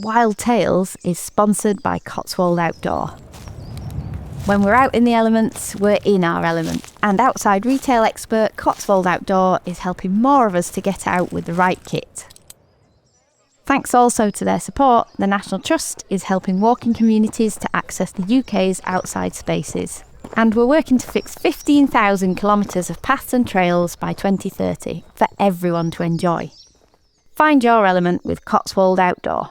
Wild Tales is sponsored by Cotswold Outdoor. When we're out in the elements, we're in our element. And outside retail expert Cotswold Outdoor is helping more of us to get out with the right kit. Thanks also to their support, the National Trust is helping walking communities to access the UK's outside spaces. And we're working to fix 15,000 kilometres of paths and trails by 2030 for everyone to enjoy. Find your element with Cotswold Outdoor.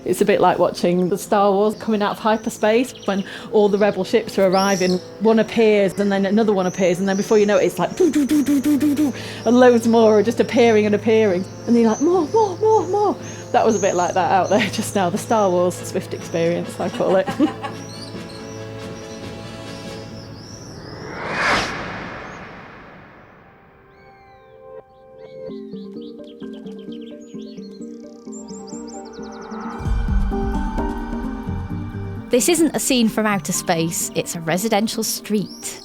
It's a bit like watching the Star Wars coming out of hyperspace when all the rebel ships are arriving. One appears and then another one appears, and then before you know it, it's like doo, doo, doo, doo, doo, doo, doo, and loads more are just appearing and appearing. And then you're like, more, more, more, more. That was a bit like that out there just now, the Star Wars Swift experience, I call it. This isn't a scene from outer space, it's a residential street.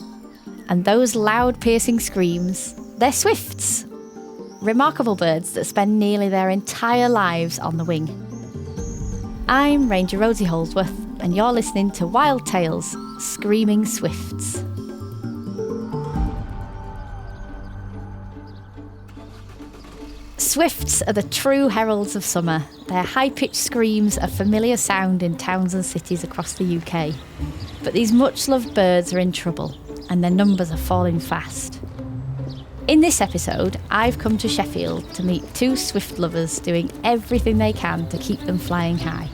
And those loud, piercing screams, they're swifts. Remarkable birds that spend nearly their entire lives on the wing. I'm Ranger Rosie Holdsworth, and you're listening to Wild Tales, Screaming Swifts. Swifts are the true heralds of summer. Their high-pitched screams are familiar sound in towns and cities across the UK. But these much-loved birds are in trouble, and their numbers are falling fast. In this episode, I've come to Sheffield to meet two swift lovers doing everything they can to keep them flying high.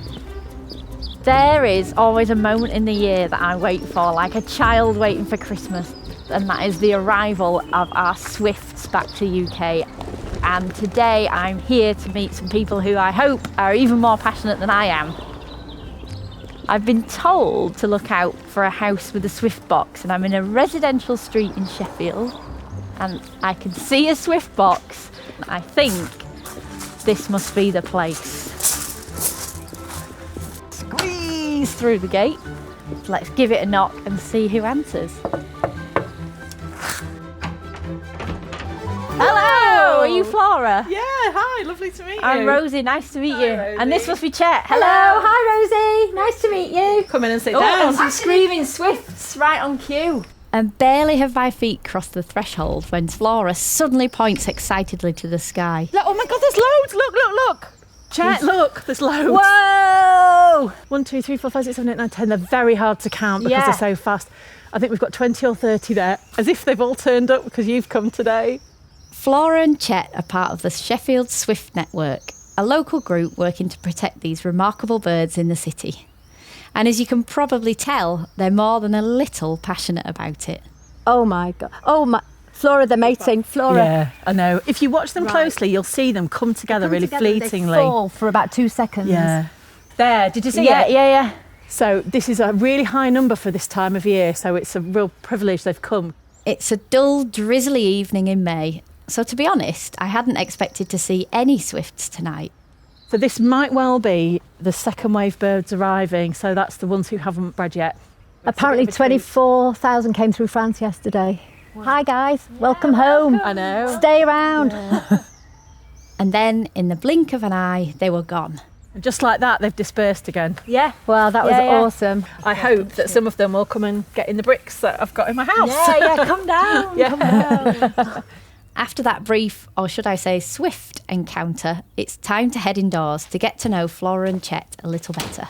There is always a moment in the year that I wait for, like a child waiting for Christmas, and that is the arrival of our swifts back to UK. And today I'm here to meet some people who I hope are even more passionate than I am. I've been told to look out for a house with a swift box, and I'm in a residential street in Sheffield and I can see a swift box. I think this must be the place. Squeeze through the gate. Let's give it a knock and see who answers. Hello, are you Flora? Yeah, hi, lovely to meet you. I'm Rosie, nice to meet you. Rosie. And this must be Chet. Hello, hi Rosie, nice to meet you. Come in and sit Oh, down. and some screaming swifts right on cue. And barely have my feet crossed the threshold when Flora suddenly points excitedly to the sky. Look, oh my God, there's loads. Look. Chet, look, there's loads. Whoa! 1, 2, 3, 4, 5, 6, 7, 8, 9, 10. They're very hard to count because they're so fast. I think we've got 20 or 30 there, as if they've all turned up because you've come today. Flora and Chet are part of the Sheffield Swift Network, a local group working to protect these remarkable birds in the city. And as you can probably tell, they're more than a little passionate about it. Oh my God, Flora, they're mating, Flora. Yeah, I know. If you watch them closely, you'll see them come together fleetingly. They fall for about 2 seconds. Yeah. There, did you see Yeah, it? yeah. So this is a really high number for this time of year, so it's a real privilege they've come. It's a dull, drizzly evening in May. So to be honest, I hadn't expected to see any swifts tonight. So this might well be the second wave birds arriving, so that's the ones who haven't bred yet. Apparently 24,000 came through France yesterday. Wow. Hi guys, welcome home. I know. Stay around. Yeah. And then, in the blink of an eye, they were gone. And just like that, they've dispersed again. Yeah. Well, that was awesome. I hope that some of them will come and get in the bricks that I've got in my house. Yeah, come down. Yeah. Come down. After that brief, or should I say swift encounter, it's time to head indoors to get to know Flora and Chet a little better.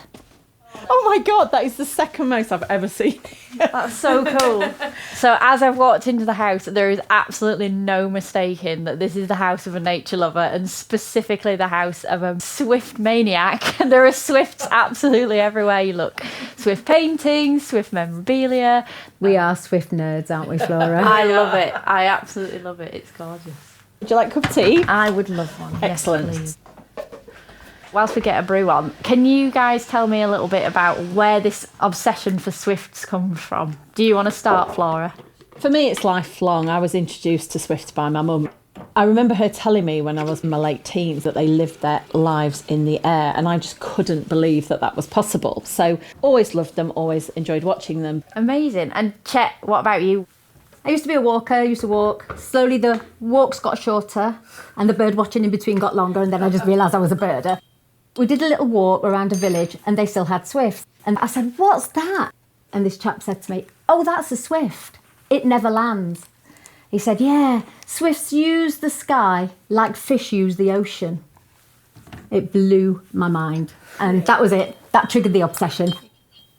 Oh my God, that is the second most I've ever seen. That's so cool. So as I've walked into the house, there is absolutely no mistaking that this is the house of a nature lover, and specifically the house of a swift maniac. And there are swifts absolutely everywhere you look. Swift paintings, swift memorabilia. We are Swift nerds, aren't we, Flora? I love it. I absolutely love it. It's gorgeous. Would you like a cup of tea? I would love one. Excellent. Yes, please. Whilst we get a brew on, can you guys tell me a little bit about where this obsession for swifts comes from? Do you want to start, Flora? For me, it's lifelong. I was introduced to Swift by my mum. I remember her telling me when I was in my late teens that they lived their lives in the air, and I just couldn't believe that was possible. So always loved them, always enjoyed watching them. Amazing. And Chet, what about you? I used to be a walker, I used to walk. Slowly the walks got shorter and the bird watching in between got longer, and then I just realised I was a birder. We did a little walk around a village and they still had swifts. And I said, "What's that?" And this chap said to me, "Oh, that's a swift. It never lands." He said, "Yeah, swifts use the sky like fish use the ocean." It blew my mind. And that was it. That triggered the obsession.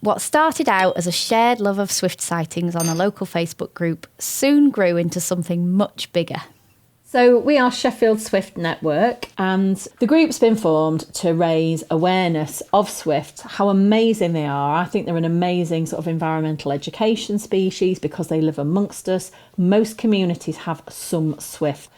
What started out as a shared love of swift sightings on a local Facebook group soon grew into something much bigger. So we are Sheffield Swift Network, and the group's been formed to raise awareness of swifts, how amazing they are. I think they're an amazing sort of environmental education species because they live amongst us. Most communities have some swift.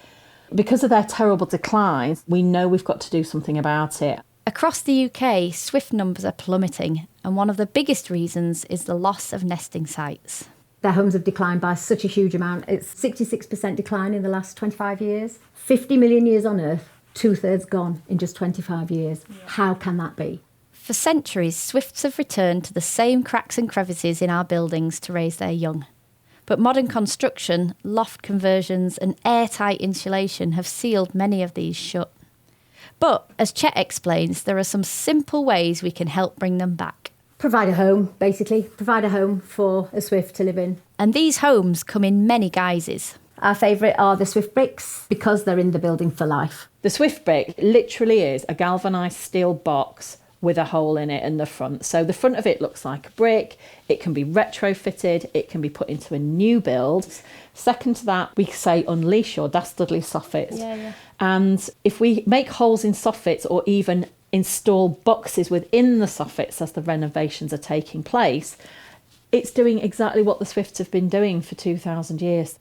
Because of their terrible decline, we know we've got to do something about it. Across the UK, swift numbers are plummeting, and one of the biggest reasons is the loss of nesting sites. Their homes have declined by such a huge amount. It's 66% decline in the last 25 years. 50 million years on Earth, 2/3 gone in just 25 years. Yeah. How can that be? For centuries, swifts have returned to the same cracks and crevices in our buildings to raise their young. But modern construction, loft conversions and airtight insulation have sealed many of these shut. But, as Chet explains, there are some simple ways we can help bring them back. Provide a home, basically. Provide a home for a swift to live in. And these homes come in many guises. Our favourite are the swift bricks because they're in the building for life. The swift brick literally is a galvanised steel box with a hole in it in the front. So the front of it looks like a brick. It can be retrofitted. It can be put into a new build. Second to that, we say unleash your dastardly soffits. Yeah. And if we make holes in soffits or even install boxes within the soffits as the renovations are taking place, it's doing exactly what the swifts have been doing for 2,000 years.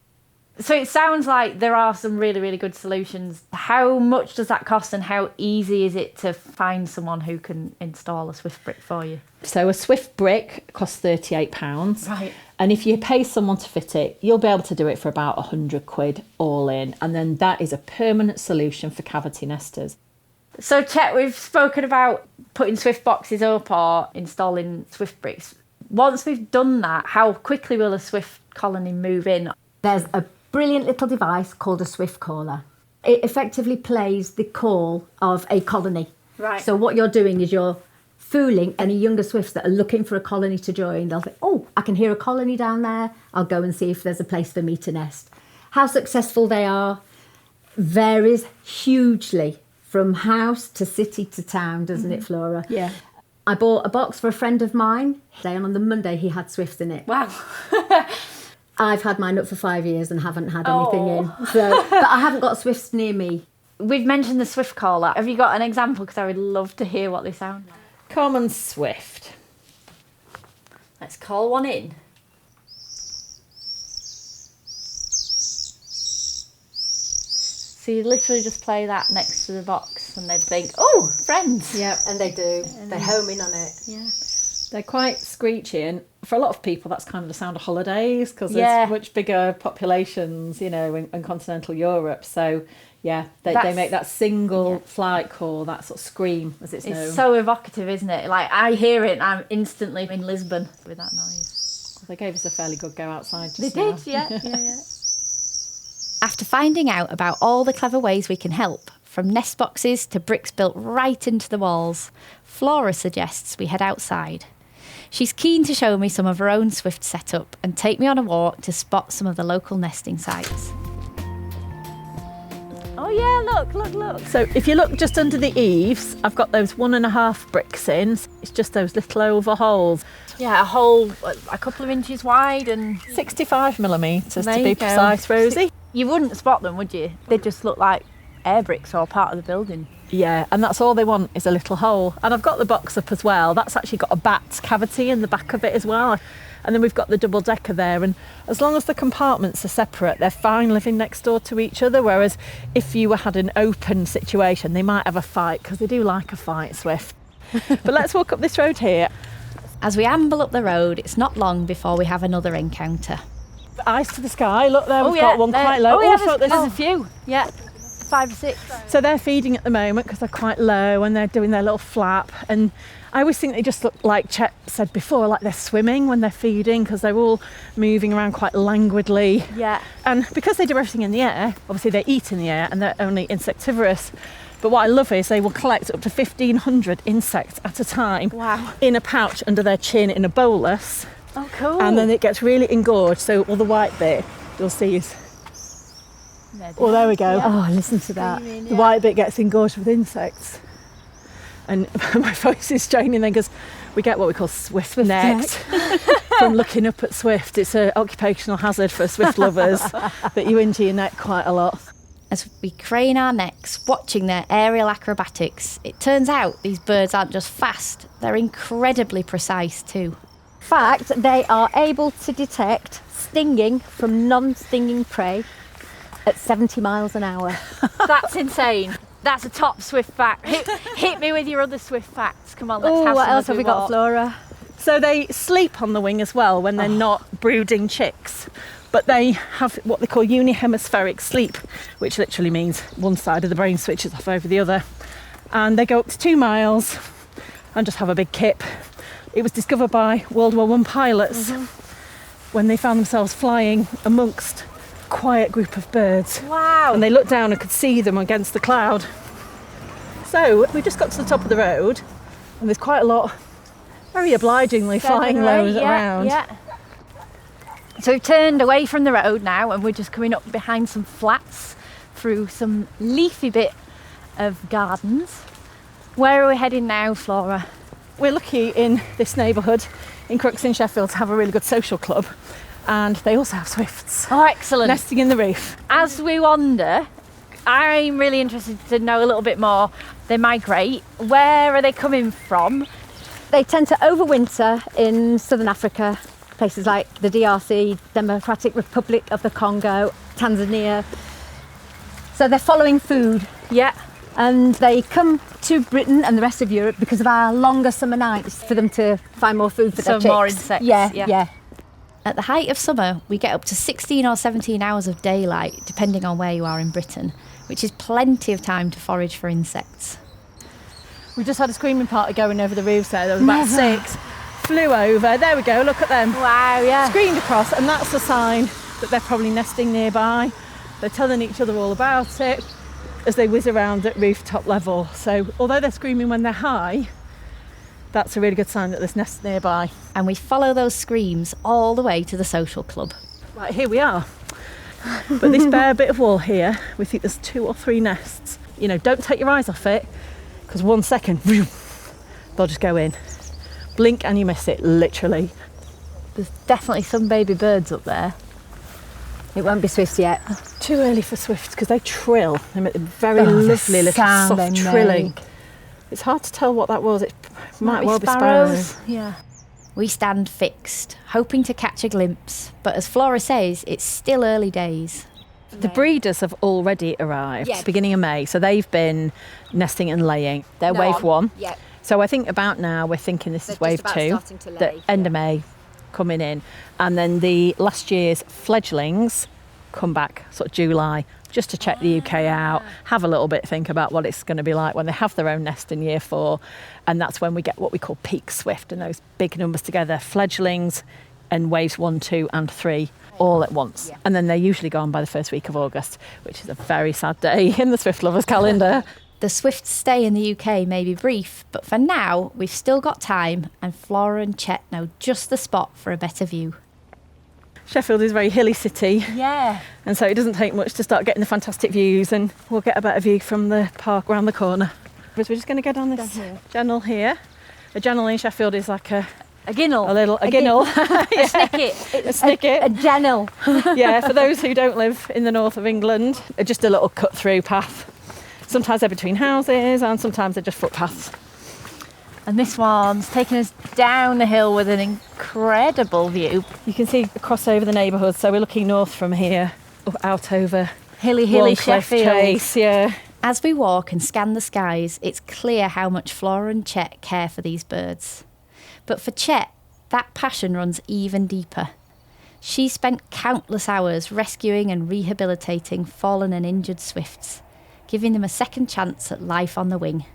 So it sounds like there are some really, really good solutions. How much does that cost and how easy is it to find someone who can install a swift brick for you? So a swift brick costs £38. Right. And if you pay someone to fit it, you'll be able to do it for about £100 all in. And then that is a permanent solution for cavity nesters. So Chet, we've spoken about putting swift boxes up or installing swift bricks. Once we've done that, how quickly will a swift colony move in? There's a brilliant little device called a swift caller. It effectively plays the call of a colony. Right. So what you're doing is you're fooling any younger swifts that are looking for a colony to join. They'll think, "Oh, I can hear a colony down there. I'll go and see if there's a place for me to nest." How successful they are varies hugely from house to city to town, doesn't it, Flora? Yeah. I bought a box for a friend of mine, and on the Monday he had swifts in it. Wow. I've had mine up for 5 years and haven't had anything in. So, but I haven't got swifts near me. We've mentioned the swift caller. Have you got an example? Because I would love to hear what they sound like. Common swift. Let's call one in. So you literally just play that next to the box and they'd think, "Oh, friends." Yeah, and they do. They home in on it. Yeah. They're quite screechy, and for a lot of people that's kind of the sound of holidays because Yeah. there's much bigger populations, in continental Europe. So yeah, they make that single flight call, that sort of scream as it's known. It's so evocative, isn't it? Like I hear it and I'm instantly in Lisbon with that noise. They gave us a fairly good go outside They just now. did, yeah. After finding out about all the clever ways we can help, from nest boxes to bricks built right into the walls, Flora suggests we head outside. She's keen to show me some of her own swift setup and take me on a walk to spot some of the local nesting sites. Oh yeah, look. So if you look just under the eaves, I've got those 1.5 bricks in. It's just those little oval holes. Yeah, a hole a couple of inches wide and 65mm There to you be go. precise, Rosie. you wouldn't spot them, would you? They just look like air bricks or part of the building. Yeah, and that's all they want is a little hole. And I've got the box up as well. That's actually got a bat cavity in the back of it as well. And then we've got the double decker there. And as long as the compartments are separate, they're fine living next door to each other. Whereas if you had an open situation, they might have a fight because they do like a fight, Swift. But let's walk up this road here. As we amble up the road, it's not long before we have another encounter. Eyes to the sky. Look there, we've got one quite low. Oh, yeah, look, there's a few. Yeah. 5 or 6. So they're feeding at the moment because they're quite low and they're doing their little flap. And I always think they just look, like Chet said before, like they're swimming when they're feeding because they're all moving around quite languidly. Yeah. And because they do everything in the air, obviously they eat in the air and they're only insectivorous. But what I love is they will collect up to 1,500 insects at a time. Wow. In a pouch under their chin in a bolus. Oh, cool. And then it gets really engorged. So all the white bit you'll see is... Oh, there we go. Yeah. Oh, listen to that. The white bit gets engorged with insects. And my voice is straining then because we get what we call swift neck from looking up at swift. It's an occupational hazard for swift lovers that you injure your neck quite a lot. As we crane our necks, watching their aerial acrobatics, it turns out these birds aren't just fast, they're incredibly precise too. In fact, they are able to detect stinging from non-stinging prey at 70 miles an hour. That's insane. That's a top swift fact. Hit me with your other swift facts. Come on, let's have What some else as have we got, Flora? So they sleep on the wing as well when they're not brooding chicks. But they have what they call unihemispheric sleep, which literally means one side of the brain switches off over the other. And they go up to 2 miles and just have a big kip. It was discovered by World War I pilots when they found themselves flying amongst a quiet group of birds. Wow. And they looked down and could see them against the cloud. So we just got to the top of the road and there's quite a lot, very obligingly, flying low around. Yeah. So we've turned away from the road now and we're just coming up behind some flats through some leafy bit of gardens. Where are we heading now, Flora? We're lucky in this neighbourhood in Crooks in Sheffield to have a really good social club, and they also have swifts Oh, excellent. nesting in the roof. As we wander, I'm really interested to know a little bit more. They migrate. Where are they coming from? They tend to overwinter in southern Africa, places like the DRC, Democratic Republic of the Congo, Tanzania. So they're following food. Yeah. And they come to Britain and the rest of Europe because of our longer summer nights for them to find more food for their chicks. more insects. Yeah. At the height of summer, we get up to 16 or 17 hours of daylight, depending on where you are in Britain, which is plenty of time to forage for insects. We just had a screaming party going over the roofs there. There was about 6. Flew over. There we go. Look at them. Wow, yeah. Screamed across, and that's a sign that they're probably nesting nearby. They're telling each other all about it as they whiz around at rooftop level. So although they're screaming when they're high, that's a really good sign that there's nests nearby. And we follow those screams all the way to the social club. Right, here we are. But this bare bit of wall here, we think there's 2 or 3 nests. You know, don't take your eyes off it, because 1 second, they'll just go in. Blink and you miss it, literally. There's definitely some baby birds up there. It won't be swifts yet. Too early for swifts because they trill. They make a very lovely little soft trilling. It's hard to tell what that was. It might well be sparrows. Yeah. We stand fixed, hoping to catch a glimpse, but as Flora says, it's still early days. The breeders have already arrived, beginning of May, so they've been nesting and laying. They're wave 1. Yeah. So I think about now we're thinking this is wave 2, the end of May coming in, and then the last year's fledglings come back sort of July just to check the UK out, have a little bit, think about what it's going to be like when they have their own nest in year 4, and that's when we get what we call peak swift and those big numbers together, fledglings and waves 1, 2 and 3 all at once. And then they're usually gone by the first week of August, which is a very sad day in the swift lovers calendar. The swift stay in the UK may be brief, but for now, we've still got time, and Flora and Chet know just the spot for a better view. Sheffield is a very hilly city. Yeah. And so it doesn't take much to start getting the fantastic views, and we'll get a better view from the park around the corner. We're just going to go down this channel here. A channel in Sheffield is like a ginnel. A ginnel. A snicket. A snicket. A channel. Yeah, for those who don't live in the north of England, just a little cut through path. Sometimes they're between houses and sometimes they're just footpaths. And this one's taking us down the hill with an incredible view. You can see across over the neighbourhood, so we're looking north from here, up out over Hilly Warncliffe Sheffield. Chase, yeah. As we walk and scan the skies, it's clear how much Flora and Chet care for these birds. But for Chet, that passion runs even deeper. She spent countless hours rescuing and rehabilitating fallen and injured swifts, giving them a second chance at life on the wing.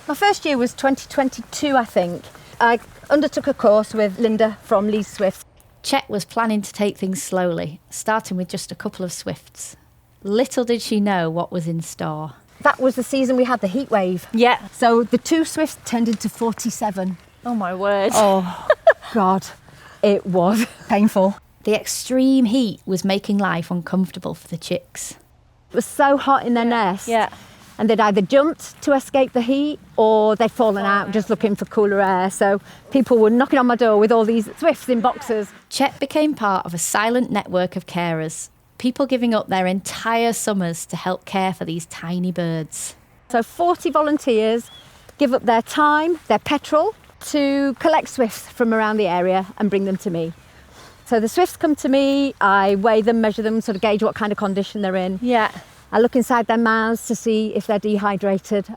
My first year was 2022, I think. I undertook a course with Linda from Leeds Swift. Chet was planning to take things slowly, starting with just a couple of swifts. Little did she know what was in store. That was the season we had the heat wave. Yeah. So the 2 swifts turned into 47. Oh my word. Oh, God. It was painful. The extreme heat was making life uncomfortable for the chicks. It was so hot in their nest. Yeah. And they'd either jumped to escape the heat or they'd fallen out just looking for cooler air. So people were knocking on my door with all these swifts in boxes. Chet became part of a silent network of carers, people giving up their entire summers to help care for these tiny birds. So 40 volunteers give up their time, their petrol, to collect swifts from around the area and bring them to me. So the swifts come to me, I weigh them, measure them, sort of gauge what kind of condition they're in. Yeah. I look inside their mouths to see if they're dehydrated.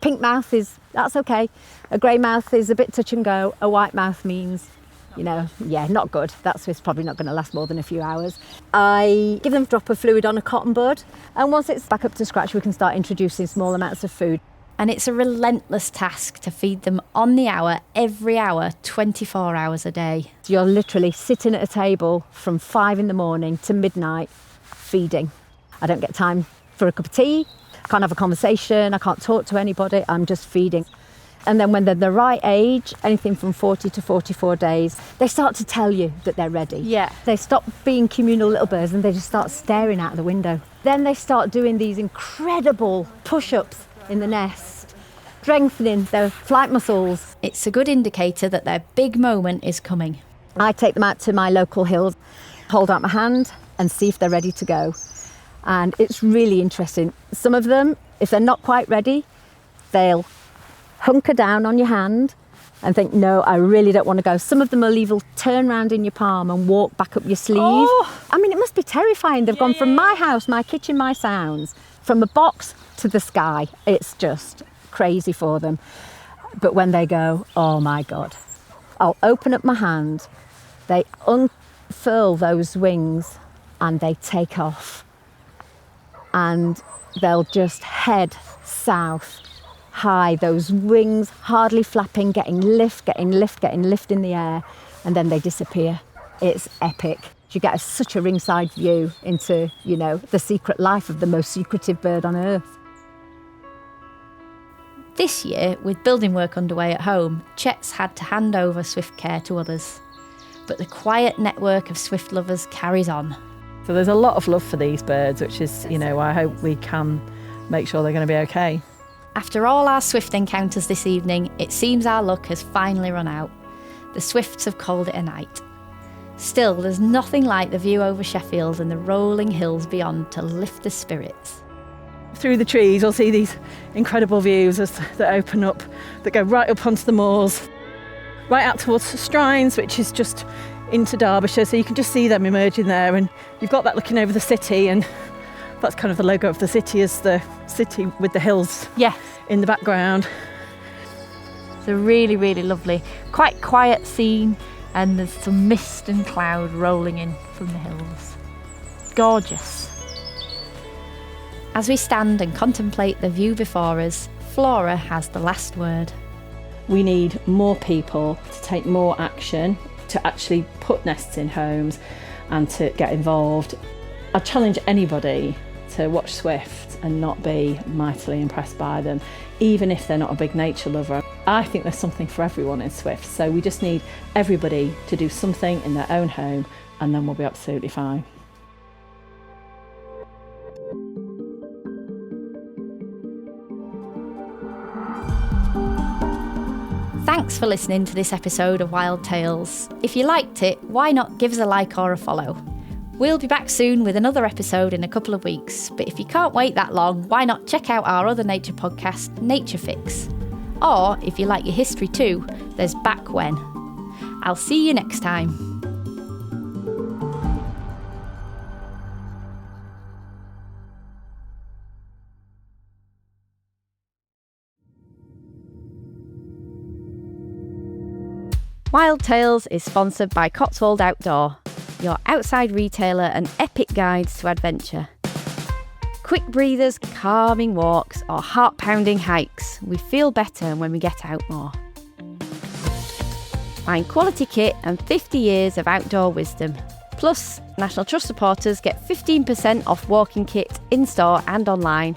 Pink mouth that's okay. A grey mouth is a bit touch and go. A white mouth means, not good. That swift's probably not going to last more than a few hours. I give them a drop of fluid on a cotton bud, and once it's back up to scratch, we can start introducing small amounts of food. And it's a relentless task to feed them on the hour, every hour, 24 hours a day. You're literally sitting at a table from 5 in the morning to midnight feeding. I don't get time for a cup of tea, I can't have a conversation, I can't talk to anybody, I'm just feeding. And then when they're the right age, anything from 40 to 44 days, they start to tell you that they're ready. Yeah. They stop being communal little birds and they just start staring out the window. Then they start doing these incredible push-ups in the nest, strengthening their flight muscles. It's a good indicator that their big moment is coming. I take them out to my local hills, hold out my hand and see if they're ready to go. And it's really interesting. Some of them, if they're not quite ready, they'll hunker down on your hand and think, no, I really don't want to go. Some of them will even turn around in your palm and walk back up your sleeve. Oh. I mean, it must be terrifying. They've gone from my house, my kitchen, my sounds, from the box to the sky. It's just crazy for them. But when they go, oh my God, I'll open up my hand, they unfurl those wings and they take off. And they'll just head south, high, those wings hardly flapping, getting lift in the air, and then they disappear. It's epic. You get such a ringside view into, the secret life of the most secretive bird on earth. This year, with building work underway at home, Chet's had to hand over swift care to others. But the quiet network of swift lovers carries on. So there's a lot of love for these birds, which is, I hope we can make sure they're going to be okay. After all our swift encounters this evening, it seems our luck has finally run out. The swifts have called it a night. Still, there's nothing like the view over Sheffield and the rolling hills beyond to lift the spirits. Through the trees, you'll see these incredible views that open up, that go right up onto the moors, right out towards Strines, which is just into Derbyshire, so you can just see them emerging there, and you've got that looking over the city, and that's kind of the logo of the city, is the city with the hills in the background. It's a really, really lovely, quite quiet scene, and there's some mist and cloud rolling in from the hills. Gorgeous. As we stand and contemplate the view before us, Flora has the last word. We need more people to take more action, to actually put nests in homes and to get involved. I challenge anybody to watch swift and not be mightily impressed by them, even if they're not a big nature lover. I think there's something for everyone in swift, so we just need everybody to do something in their own home and then we'll be absolutely fine. Thanks for listening to this episode of Wild Tales. If you liked it, why not give us a like or a follow? We'll be back soon with another episode in a couple of weeks, but if you can't wait that long, why not check out our other nature podcast, Nature Fix? Or, if you like your history too, there's Back When. I'll see you next time. Wild Tales is sponsored by Cotswold Outdoor, your outside retailer and epic guides to adventure. quick breathers, calming walks, or heart-pounding hikes, we feel better when we get out more. Find quality kit and 50 years of outdoor wisdom. Plus, National Trust supporters get 15% off walking kit in-store and online.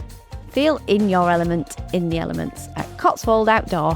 Feel in your element, in the elements at Cotswold Outdoor.